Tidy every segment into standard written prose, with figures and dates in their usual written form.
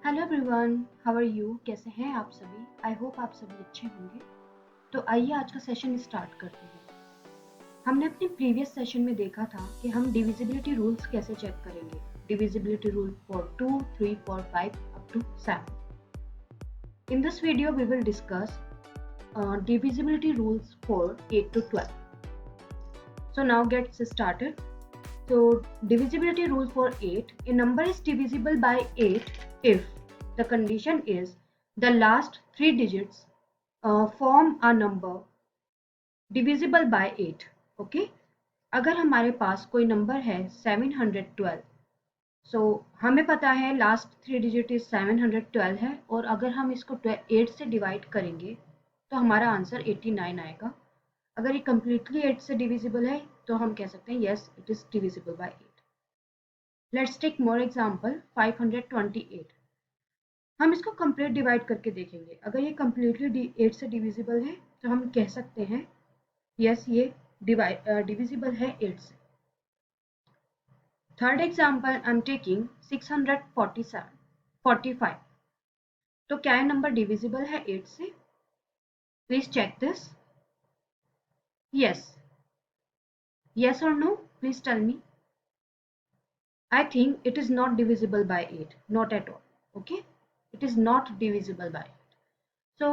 Hello everyone, how are you? कैसे हैं आप सभी? आई होप आप सभी अच्छे होंगे। तो आइए आज का सेशन स्टार्ट करते हैं। हमने अपने प्रीवियस सेशन में देखा था कि हम डिविजिबिलिटी रूल्स कैसे चेक करेंगे। Divisibility rule for 2, 3, 4, 5 up to 7। In this video we will discuss divisibility rules for 8 to 12. So now get started. So divisibility rule for 8, a number is divisible by 8 if the condition is the last 3 digits form a number divisible by 8. Okay, अगर हमारे पास कोई number है 712, सो हमें पता है last 3 digit is 712 है, और अगर हम इसको 8 से डिवाइड करेंगे तो हमारा आंसर 89 आएगा। अगर ये कम्प्लीटली 8 से डिविजिबल है तो हम कह सकते हैं yes it is divisible by 8। Let's take more example 528। हम इसको कंप्लीट डिवाइड करके देखेंगे। अगर ये कम्प्लीटली 8 से डिविजिबल है तो हम कह सकते हैं यस ये डिविजिबल है 8 से। Third example I am taking 645। तो क्या ये नंबर डिविजिबल है 8 से? Please check this. yes or no, please tell me. I think it is not divisible by 8, not at all. Okay, it is not divisible by 8. So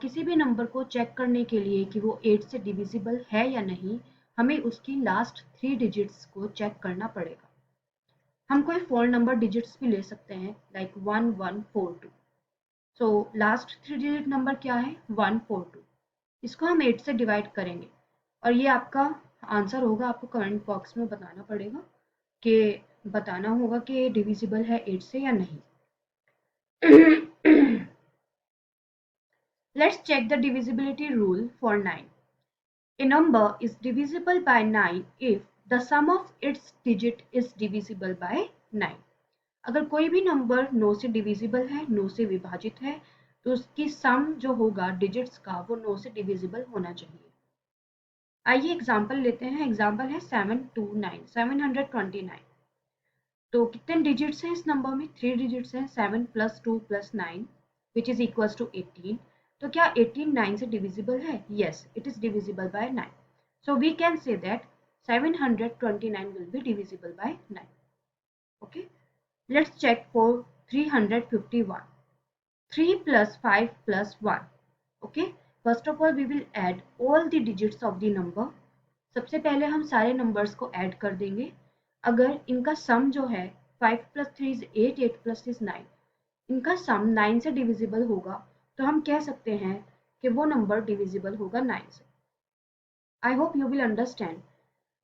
किसी भी number को check करने के लिए कि वो 8 से डिविजिबल है या नहीं, हमें उसकी लास्ट 3 डिजिट्स को चेक करना पड़ेगा। हम कोई 4 नंबर डिजिट्स भी ले सकते हैं, like 1142। So last 3 digit number क्या है? 142। इसको हम 8 से डिवाइड करेंगे और ये आपका आंसर होगा। आपको कमेंट बॉक्स में बताना पड़ेगा कि बताना होगा कि डिविजिबल है 8 से या नहीं। Let's check the divisibility rule for 9. A number is divisible by 9 if the sum of its digit is divisible by 9. अगर कोई भी नंबर 9 से डिविजिबल है, 9 से विभाजित है, तो उसकी सम जो होगा डिजिट्स का वो 9 से डिविजिबल होना चाहिए। आइए एग्जाम्पल लेते हैं। एग्जाम्पल है 729। तो कितने डिजिट्स हैं इस नंबर में? 3 डिजिट्स हैं। 7 + 2 + 9 विच इज इक्वल टू 18। तो क्या 18 9 से डिविजिबल है? Yes, it is divisible by 9। So we can say that 729 will be divisible by 9। Okay, let's check for 351। 3 + 5 + 1। Okay, first of all we will add all the digits of the number. सबसे पहले हम सारे numbers को add कर देंगे। अगर इनका सम जो है 5 + 3 is 8, 8 + 6 is 9, इनका सम 9 से डिविजिबल होगा, तो हम कह सकते हैं कि वो नंबर डिविजिबल होगा 9 से। I hope you will understand.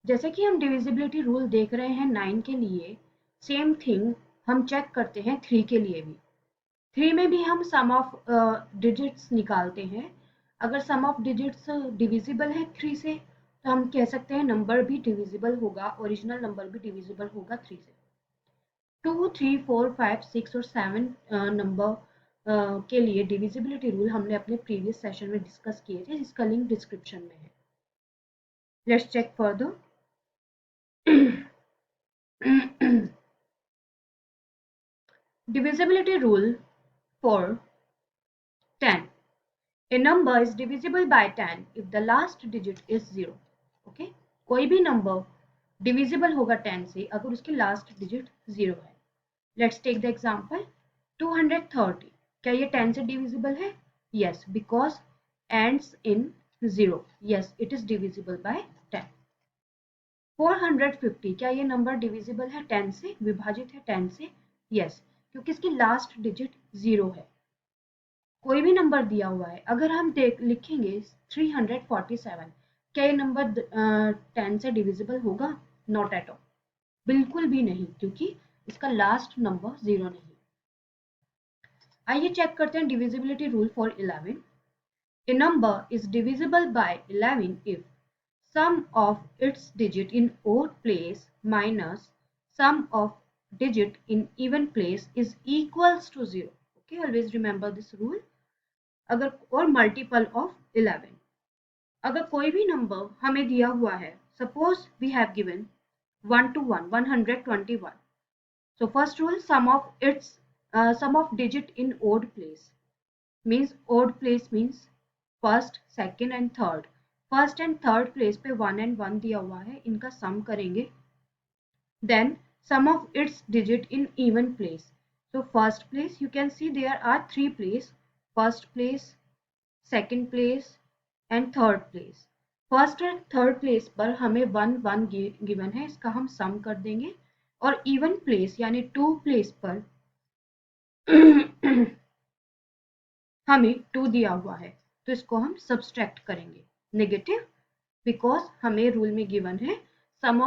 जैसे कि हम डिविजिबिलिटी रूल देख रहे हैं 9 के लिए, सेम थिंग हम चेक करते हैं 3 के लिए भी। 3 में भी हम सम ऑफ डिजिट्स निकालते हैं। अगर सम ऑफ डिजिट्स डिविजिबल है 3 से, तो हम कह सकते हैं नंबर भी डिविजिबल होगा, ओरिजिनल नंबर भी डिविजिबल होगा 3 से। 2, 3, 4, 5, 6 और 7 नंबर के लिए डिविजिबिलिटी रूल हमने अपने प्रीवियस सेशन में डिस्कस किए थे, जिसका लिंक डिस्क्रिप्शन में है। Let's check further. divisibility rule for 10. A number is divisible by 10 if the last digit is 0. Okay? कोई भी नंबर डिविजिबल होगा 10 से अगर उसकी लास्ट डिजिट 0 है। Let's take the example 230। क्या ये 10 से डिविजिबल है? Yes, because ends in 0। Yes, it is divisible by 10। 450। क्या ये नंबर डिविजिबल है 10 से? विभाजित है 10 से? यस, क्योंकि इसकी लास्ट डिजिट 0 है। कोई भी नंबर दिया हुआ है, अगर हम लिखेंगे 347, क्या ये नंबर 10 से डिविजिबल होगा? नॉट एट ऑल, बिल्कुल भी नहीं, क्योंकि इसका लास्ट नंबर 0 नहीं। आइए चेक करते हैं divisibility rule for 11। A number is divisible bye 11 if sum of its digit in odd place minus sum of digit in even place is equals to 0. Okay, always remember this rule. अगर और multiple of 11, अगर कोई भी number हमें दिया हुआ है, suppose we have given 1 to 1 121। So first rule, sum of its sum of digit in odd place means odd place means first second and third, first and third place पे 1 and 1 दिया हुआ है, इनका sum करेंगे. Then sum of its digit in even place. So first place you can see there are three place, first place, second place and third place. First और third place पर हमें 1 1 given है, इसका हम सम कर देंगे. और इवन प्लेस यानी टू प्लेस पर हमें 2 दिया हुआ है, तो इसको हम सब्सट्रैक्ट करेंगे नेगेटिव, बिकॉज हमें रूल में गिवन है sum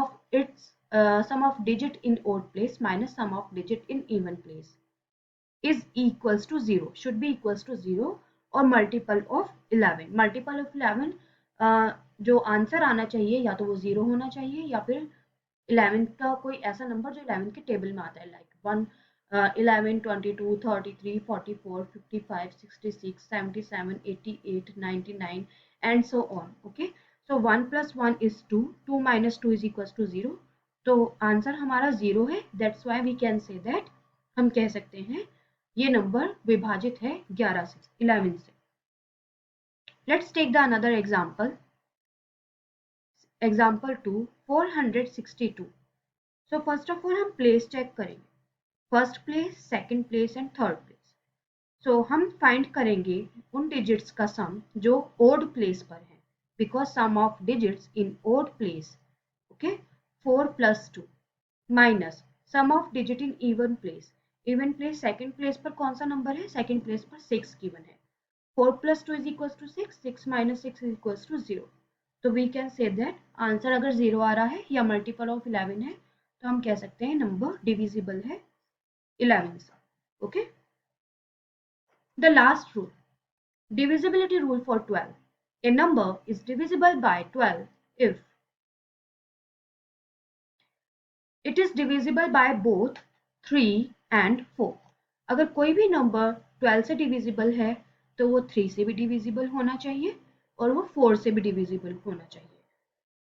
of digit in odd place minus sum of digit in even place is equals to 0, should be equals to 0 और मल्टीपल ऑफ 11. मल्टीपल ऑफ 11 जो आंसर आना चाहिए या तो वो 0 होना चाहिए या फिर 11 का कोई ऐसा नंबर जो 11 के टेबल में आता है, like 1 11 22 33 44 55 66 77 88 99 and so on. Okay, so 1 plus 1 is 2, 2 minus 2 is equals to 0. तो आंसर हमारा 0 है. That's why we can say that, हम कह सकते हैं ये नंबर विभाजित है 11 से 11 से. Let's take the another example. Example 2 462. So first of all हम प्लेस चेक करेंगे, first place, second place and third place. So हम फाइंड करेंगे उन डिजिट्स का सम जो ओड प्लेस पर है, because sum of digits in odd place, okay, 4 plus 2 minus sum of digit in even place. Even place second place पर कौन सा नंबर है, सेकंड प्लेस पर 6 गिवन है. 4 plus 2 is equals to 6, 6 minus 6 is equals to 0. तो we can say that answer अगर 0 आ रहा है या मल्टीपल ऑफ 11 है तो हम कह सकते हैं नंबर डिविजिबल है 11 से. Okay, the last rule, divisibility rule for 12. A number is divisible by 12 if it is divisible by both 3 and 4. अगर कोई भी नंबर 12 से डिविजिबल है तो वो 3 से भी डिविजिबल होना चाहिए और वो 4 से भी डिविजिबल होना चाहिए.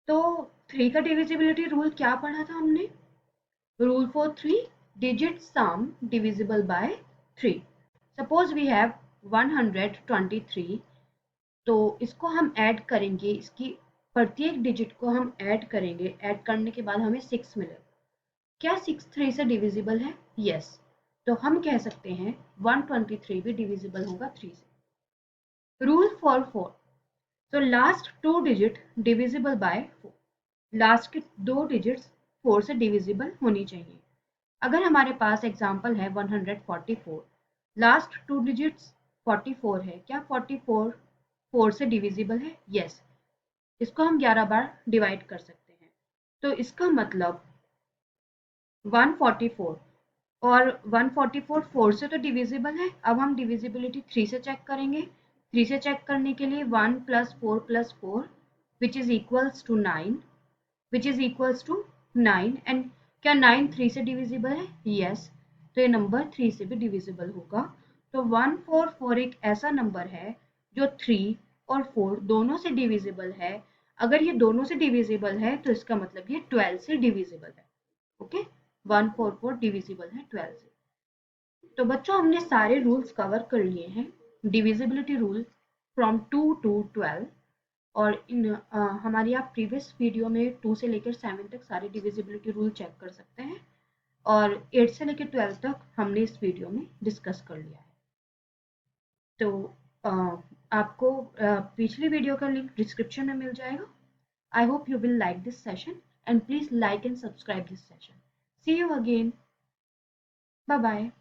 तो 3 का डिविजिबिलिटी रूल क्या पढ़ा था हमने, rule for 3, digit sum divisible by 3. Suppose we have 123, तो इसको हम ऐड करेंगे, इसकी प्रत्येक डिजिट को हम ऐड करेंगे, ऐड करने के बाद हमें 6 मिलेगा. क्या 6 3 से डिविजिबल है? यस. तो हम कह सकते हैं 123 भी डिविजिबल होगा 3 से. रूल फॉर 4, तो last 2 digit divisible by 4. Last के 2 डिजिट्स 4 से डिविजिबल होनी चाहिए. अगर हमारे पास एग्जांपल है 144, लास्ट 2 डिजिट्स 44 है, क्या 44 4 से डिविजिबल है? यस. इसको हम 11 बार डिवाइड कर सकते हैं. तो इसका मतलब 144 और 144 4 से तो डिविजिबल है. अब हम डिविजिबिलिटी 3 से चेक करेंगे. 3 से चेक करने के लिए 1 plus 4 plus 4 which is equals to 9, which is equals to 9. And क्या 9 3 से डिविजिबल है? यस. तो ये नंबर 3 से भी डिविजिबल होगा. तो 144 एक ऐसा नंबर है जो 3 और 4 दोनों से डिविजिबल है. अगर ये दोनों से डिविजिबल है तो इसका मतलब ये 12 से डिविजिबल है. ओके, 144 डिविजिबल है 12 से. तो बच्चों हमने सारे रूल्स कवर कर लिए हैं, डिविजिबिलिटी रूल फ्रॉम 2 to 12. और हमारी आप प्रीवियस वीडियो में 2 से लेकर 7 तक सारे डिविजिबिलिटी रूल चेक कर सकते हैं और 8 से लेकर 12 तक हमने इस वीडियो में डिस्कस कर लिया है. तो आपको पिछली वीडियो का लिंक डिस्क्रिप्शन में मिल जाएगा. I hope you will like this session and please like and subscribe this session. See you again. Bye bye.